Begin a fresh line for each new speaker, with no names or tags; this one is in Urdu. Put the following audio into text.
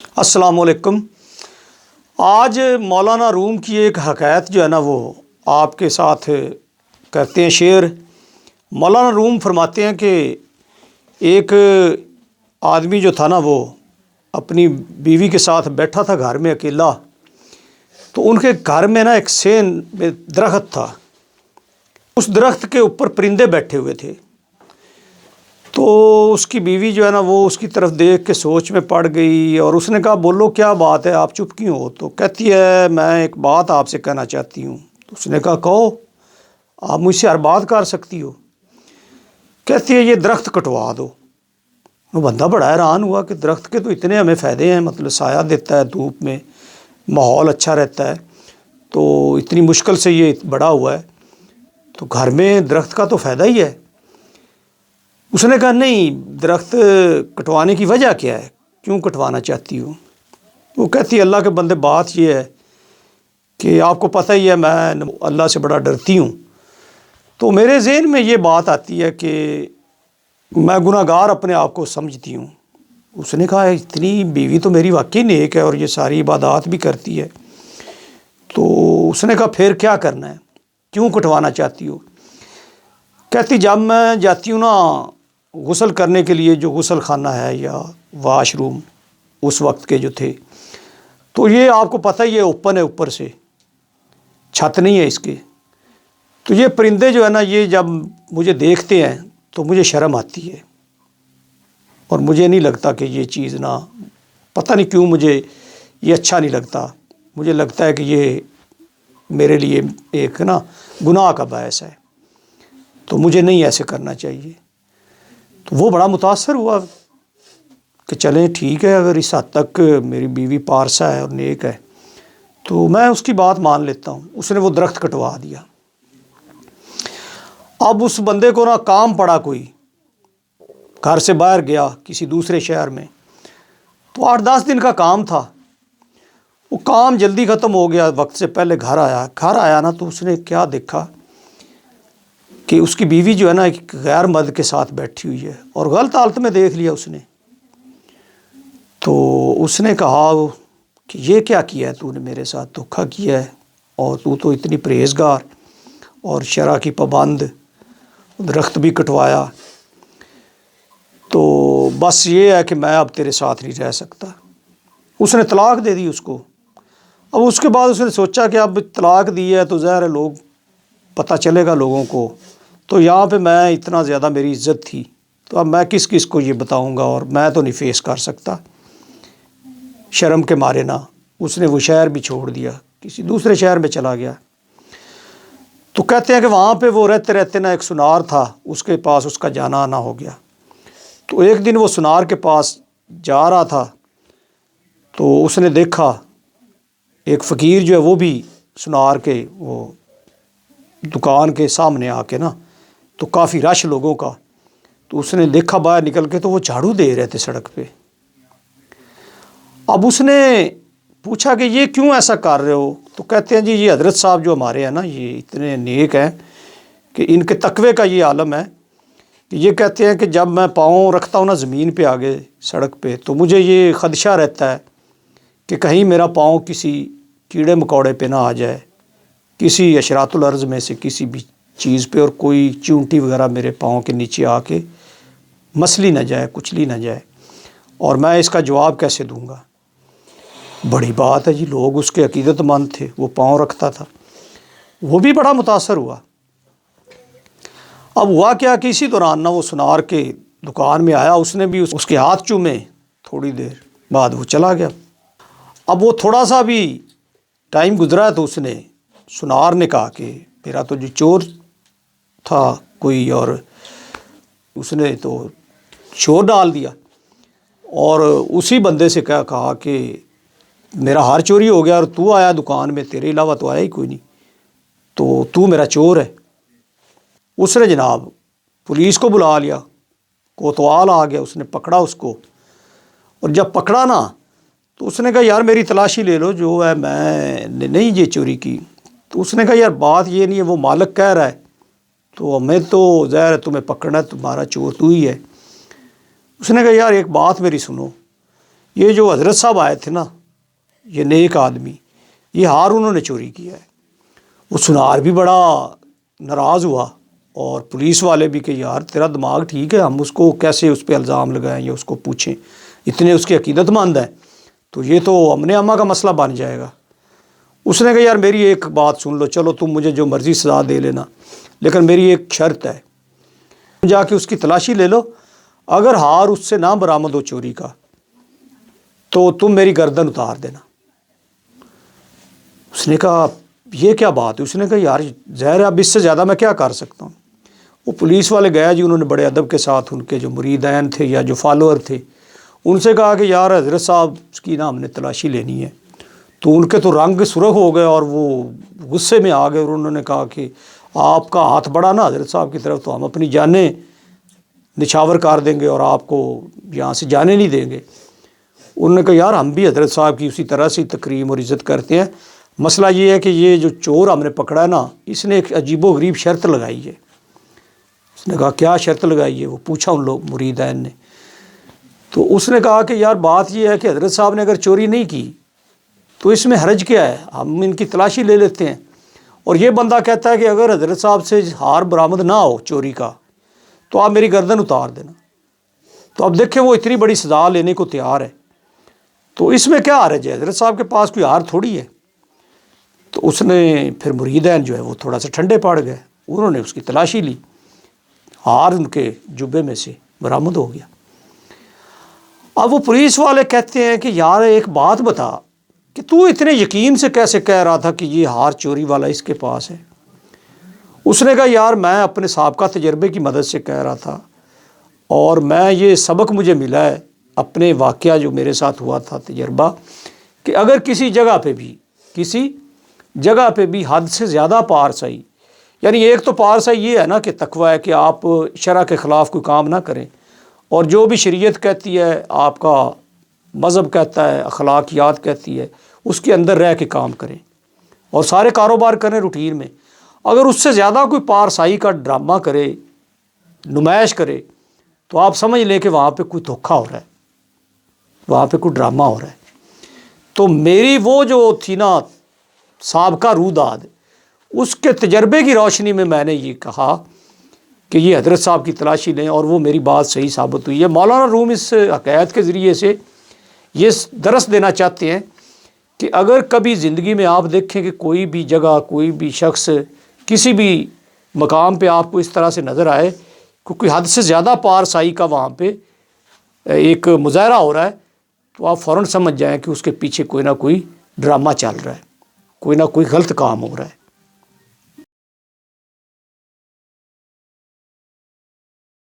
السلام علیکم۔ آج مولانا روم کی ایک حکایت جو ہے نا وہ آپ کے ساتھ کرتے ہیں شیئر۔ مولانا روم فرماتے ہیں کہ ایک آدمی جو تھا نا وہ اپنی بیوی کے ساتھ بیٹھا تھا گھر میں اکیلا، تو ان کے گھر میں نا ایک سین میں درخت تھا، اس درخت کے اوپر پرندے بیٹھے ہوئے تھے۔ تو اس کی بیوی جو ہے نا وہ اس کی طرف دیکھ کے سوچ میں پڑ گئی اور اس نے کہا بولو کیا بات ہے، آپ چپ کیوں ہو؟ تو کہتی ہے میں ایک بات آپ سے کہنا چاہتی ہوں۔ تو اس نے کہا کہو، آپ مجھ سے ہر بات کر سکتی ہو۔ کہتی ہے یہ درخت کٹوا دو۔ وہ بندہ بڑا حیران ہوا کہ درخت کے تو اتنے ہمیں فائدے ہیں، مطلب سایہ دیتا ہے، دھوپ میں ماحول اچھا رہتا ہے، تو اتنی مشکل سے یہ بڑا ہوا ہے، تو گھر میں درخت کا تو فائدہ ہی ہے۔ اس نے کہا نہیں، درخت کٹوانے کی وجہ کیا ہے، کیوں کٹوانا چاہتی ہوں؟ وہ کہتی ہے اللہ کے بندے بات یہ ہے کہ آپ کو پتہ ہی ہے میں اللہ سے بڑا ڈرتی ہوں، تو میرے ذہن میں یہ بات آتی ہے کہ میں گناہ گار اپنے آپ کو سمجھتی ہوں۔ اس نے کہا اتنی بیوی تو میری واقعی نیک ہے اور یہ ساری عبادات بھی کرتی ہے۔ تو اس نے کہا پھر کیا کرنا ہے، کیوں کٹوانا چاہتی ہو؟ کہتی جب میں جاتی ہوں نا غسل کرنے کے لیے، جو غسل خانہ ہے یا واش روم اس وقت کے جو تھے، تو یہ آپ کو پتہ ہی ہے اوپن ہے، اوپر سے چھت نہیں ہے اس کے، تو یہ پرندے جو ہے نا یہ جب مجھے دیکھتے ہیں تو مجھے شرم آتی ہے اور مجھے نہیں لگتا کہ یہ چیز نا، پتہ نہیں کیوں مجھے یہ اچھا نہیں لگتا، مجھے لگتا ہے کہ یہ میرے لیے ایک نا گناہ کا باعث ہے، تو مجھے نہیں ایسے کرنا چاہیے۔ تو وہ بڑا متاثر ہوا کہ چلیں ٹھیک ہے، اگر اس حد تک میری بیوی پارسا ہے اور نیک ہے تو میں اس کی بات مان لیتا ہوں۔ اس نے وہ درخت کٹوا دیا۔ اب اس بندے کو نا کام پڑا، کوئی گھر سے باہر گیا کسی دوسرے شہر میں، تو 8-10 دن کا کام تھا، وہ کام جلدی ختم ہو گیا، وقت سے پہلے گھر آیا نا، تو اس نے کیا دیکھا کہ اس کی بیوی جو ہے نا ایک غیر مرد کے ساتھ بیٹھی ہوئی ہے اور غلط حالت میں دیکھ لیا اس نے۔ تو اس نے کہا کہ یہ کیا کیا ہے تو نے، میرے ساتھ دھوکا کیا ہے، اور تو اتنی پرہیزگار اور شرع کی پابند، درخت بھی کٹوایا، تو بس یہ ہے کہ میں اب تیرے ساتھ نہیں رہ سکتا۔ اس نے طلاق دے دی اس کو۔ اب اس کے بعد اس نے سوچا کہ اب طلاق دی ہے تو ظاہر ہے لوگ پتہ چلے گا لوگوں کو، تو یہاں پہ میں اتنا زیادہ میری عزت تھی، تو اب میں کس کو یہ بتاؤں گا، اور میں تو نہیں فیس کر سکتا، شرم کے مارے نا اس نے وہ شہر بھی چھوڑ دیا، کسی دوسرے شہر میں چلا گیا۔ تو کہتے ہیں کہ وہاں پہ وہ رہتے رہتے نا ایک سنار تھا، اس کے پاس اس کا جانا آنا ہو گیا۔ تو ایک دن وہ سنار کے پاس جا رہا تھا، تو اس نے دیکھا ایک فقیر جو ہے وہ بھی سنار کے وہ دکان کے سامنے آ کے نا، تو کافی رش لوگوں کا، تو اس نے دیکھا باہر نکل کے، تو وہ جھاڑو دے رہے تھے سڑک پہ۔ اب اس نے پوچھا کہ یہ کیوں ایسا کر رہے ہو؟ تو کہتے ہیں جی یہ حضرت صاحب جو ہمارے ہیں نا یہ اتنے نیک ہیں کہ ان کے تقوی کا یہ عالم ہے کہ یہ کہتے ہیں کہ جب میں پاؤں رکھتا ہوں نا زمین پہ آگے سڑک پہ، تو مجھے یہ خدشہ رہتا ہے کہ کہیں میرا پاؤں کسی کیڑے مکوڑے پہ نہ آ جائے، کسی اشراط الارض میں سے کسی بھی چیز پہ، اور کوئی چونٹی وغیرہ میرے پاؤں کے نیچے آ کے مسلی نہ جائے، کچلی نہ جائے، اور میں اس کا جواب کیسے دوں گا؟ بڑی بات ہے جی، لوگ اس کے عقیدت مند تھے، وہ پاؤں رکھتا تھا، وہ بھی بڑا متاثر ہوا۔ اب ہوا کیا کہ اسی دوران نا وہ سنار کے دکان میں آیا، اس نے بھی اس کے ہاتھ چومے، تھوڑی دیر بعد وہ چلا گیا۔ اب وہ تھوڑا سا بھی ٹائم گزرا تو اس نے سنار نے کہا کہ میرا تو جو چور تھا کوئی، اور اس نے تو چور ڈال دیا، اور اسی بندے سے کہا کہ میرا ہار چوری ہو گیا اور تو آیا دکان میں، تیرے علاوہ تو آیا ہی کوئی نہیں، تو میرا چور ہے۔ اس نے جناب پولیس کو بلا لیا، کوتوال آ گیا، اس نے پکڑا اس کو، اور جب پکڑا نا تو اس نے کہا یار میری تلاشی لے لو، جو ہے میں نے نہیں یہ چوری کی۔ تو اس نے کہا یار بات یہ نہیں ہے، وہ مالک کہہ رہا ہے، تو ہمیں تو ظاہر ہے تمہیں پکڑنا ہے، تمہارا چور تو ہی ہے۔ اس نے کہا یار ایک بات میری سنو، یہ جو حضرت صاحب آئے تھے نا، یہ نیک آدمی، یہ ہار انہوں نے چوری کیا ہے۔ وہ سنار بھی بڑا ناراض ہوا، اور پولیس والے بھی کہ یار تیرا دماغ ٹھیک ہے، ہم اس کو کیسے اس پہ الزام لگائیں یا اس کو پوچھیں، اتنے اس کی عقیدت مند ہے، تو یہ تو امن عامہ کا مسئلہ بن جائے گا۔ اس نے کہا یار میری ایک بات سن لو، چلو تم مجھے جو مرضی سزا دے لینا، لیکن میری ایک شرط ہے، جا کے اس کی تلاشی لے لو، اگر ہار اس سے نہ برآمد ہو چوری کا تو تم میری گردن اتار دینا۔ اس نے کہا یہ کیا بات ہے؟ اس نے کہا یار ظاہر ہے اب اس سے زیادہ میں کیا کر سکتا ہوں۔ وہ پولیس والے گیا جی، انہوں نے بڑے ادب کے ساتھ ان کے جو مریدین تھے یا جو فالوور تھے ان سے کہا کہ یار حضرت صاحب کی نا ہم نے تلاشی لینی ہے۔ تو ان کے تو رنگ سرخ ہو گئے اور وہ غصے میں آ گئے، اور انہوں نے کہا کہ آپ کا ہاتھ بڑھا نا حضرت صاحب کی طرف تو ہم اپنی جانیں نچھاور کر دیں گے اور آپ کو یہاں سے جانے نہیں دیں گے۔ انہوں نے کہا یار ہم بھی حضرت صاحب کی اسی طرح سے تکریم اور عزت کرتے ہیں، مسئلہ یہ ہے کہ یہ جو چور ہم نے پکڑا ہے نا، اس نے ایک عجیب و غریب شرط لگائی ہے۔ اس نے کہا کیا شرط لگائی ہے؟ وہ پوچھا ان لوگ مریدین نے، تو اس نے کہا کہ یار بات یہ ہے کہ حضرت صاحب نے اگر چوری نہیں کی تو اس میں حرج کیا ہے، ہم ان کی تلاشی لے لیتے ہیں، اور یہ بندہ کہتا ہے کہ اگر حضرت صاحب سے ہار برآمد نہ ہو چوری کا تو آپ میری گردن اتار دینا۔ تو اب دیکھیں وہ اتنی بڑی سزا لینے کو تیار ہے، تو اس میں کیا حرج ہے؟ حضرت صاحب کے پاس کوئی ہار تھوڑی ہے۔ تو اس نے پھر مریدین جو ہے وہ تھوڑا سا ٹھنڈے پڑ گئے، انہوں نے اس کی تلاشی لی، ہار ان کے جبے میں سے برآمد ہو گیا۔ اب وہ پولیس والے کہتے ہیں کہ یار ایک بات بتا کہ تو اتنے یقین سے کیسے کہہ رہا تھا کہ یہ ہار چوری والا اس کے پاس ہے؟ اس نے کہا یار میں اپنے سابقہ تجربے کی مدد سے کہہ رہا تھا، اور میں یہ سبق مجھے ملا ہے اپنے واقعہ جو میرے ساتھ ہوا تھا تجربہ، کہ اگر کسی جگہ پہ بھی حد سے زیادہ پارسائی، یعنی ایک تو پارسائی یہ ہے نا کہ تقوی ہے کہ آپ شرع کے خلاف کوئی کام نہ کریں، اور جو بھی شریعت کہتی ہے، آپ کا مذہب کہتا ہے، اخلاقیات کہتی ہے، اس کے اندر رہ کے کام کریں اور سارے کاروبار کریں روٹین میں۔ اگر اس سے زیادہ کوئی پارسائی کا ڈرامہ کرے، نمائش کرے، تو آپ سمجھ لیں کہ وہاں پہ کوئی دھوکہ ہو رہا ہے، وہاں پہ کوئی ڈرامہ ہو رہا ہے۔ تو میری وہ جو تھی نا سابقہ روداد، اس کے تجربے کی روشنی میں نے یہ کہا کہ یہ حضرت صاحب کی تلاشی لیں، اور وہ میری بات صحیح ثابت ہوئی ہے۔ مولانا روم اس حکایت کے ذریعے سے یہ درس دینا چاہتے ہیں کہ اگر کبھی زندگی میں آپ دیکھیں کہ کوئی بھی جگہ، کوئی بھی شخص کسی بھی مقام پہ آپ کو اس طرح سے نظر آئے کہ کوئی حد سے زیادہ پارسائی کا وہاں پہ ایک مظاہرہ ہو رہا ہے، تو آپ فوراً سمجھ جائیں کہ اس کے پیچھے کوئی نہ کوئی ڈرامہ چل رہا ہے، کوئی نہ کوئی غلط کام ہو رہا ہے۔